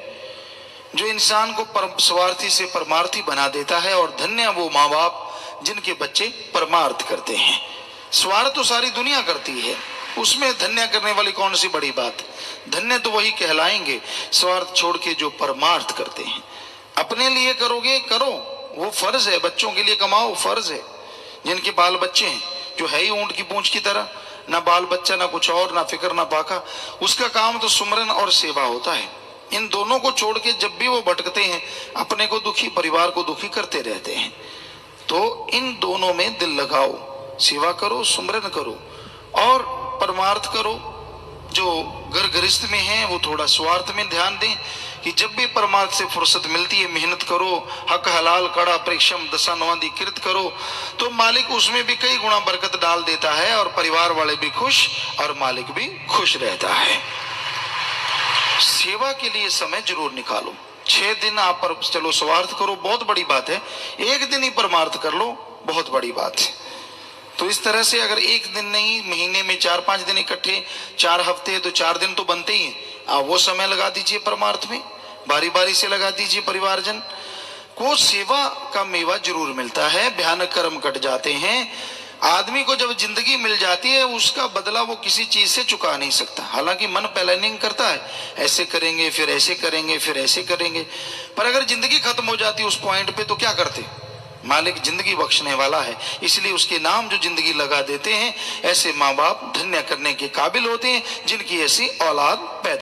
जो इंसान को स्वार्थी से परमार्थी बना देता है। और धन्य वो माँ बाप जिनके बच्चे परमार्थ करते हैं। स्वार्थ तो सारी दुनिया करती है, उसमें धन्य करने वाली कौन सी बड़ी बात। धन्य तो वही कहलाएंगे स्वार्थ छोड़ के जो परमार्थ करते हैं। अपने लिए करोगे करो, वो फर्ज है, बच्चों के लिए कमाओ फर्ज है। जिनके बाल बच्चे हैं, जो है ही ऊंट की पूंछ की तरह, ना बाल बच्चा ना कुछ और, ना फिक्र ना पाका, उसका काम तो सुमरन और सेवा होता है। इन दोनों को छोड़ के जब भी वो भटकते हैं अपने को दुखी, परिवार को दुखी करते रहते हैं। तो इन दोनों में दिल लगाओ, सेवा करो, सुमरन करो और परमार्थ करो। जो घर गृहस्थ में है वो थोड़ा स्वार्थ में ध्यान दें कि जब भी परमार्थ से फुर्सत मिलती है मेहनत करो, हक हलाल कड़ा परिश्रम दशा नवादी कृत करो, तो मालिक उसमें भी कई गुना बरकत डाल देता है और परिवार वाले भी खुश और मालिक भी खुश रहता है। सेवा के लिए समय जरूर निकालो। 6 दिन आप पर चलो स्वार्थ करो, बहुत बड़ी बात है। 1 दिन ही परमार्थ कर लो, बहुत बड़ी बात है। तो इस तरह से अगर 1 दिन नहीं, महीने में 4-5 दिन इकट्ठे, 4 हफ्ते, तो 4 दिन तो बनते ही हैं। आप वो समय लगा दीजिए परमार्थ में, बारी बारी से लगा दीजिए। परिवारजन को सेवा का मेवा जरूर मिलता है, भयानक कर्म कट जाते हैं। आदमी को जब जिंदगी मिल जाती है उसका बदला वो किसी चीज से चुका नहीं सकता। हालांकि मन प्लानिंग करता है, ऐसे करेंगे फिर ऐसे करेंगे फिर ऐसे करेंगे, पर अगर जिंदगी खत्म हो जाती उस पॉइंट पे तो क्या करते। मालिक जिंदगी बख्शने वाला है, इसलिए उसके नाम जो जिंदगी लगा देते हैं, ऐसे माँ बाप धन्य करने के काबिल होते हैं जिनकी ऐसी औलाद पैदा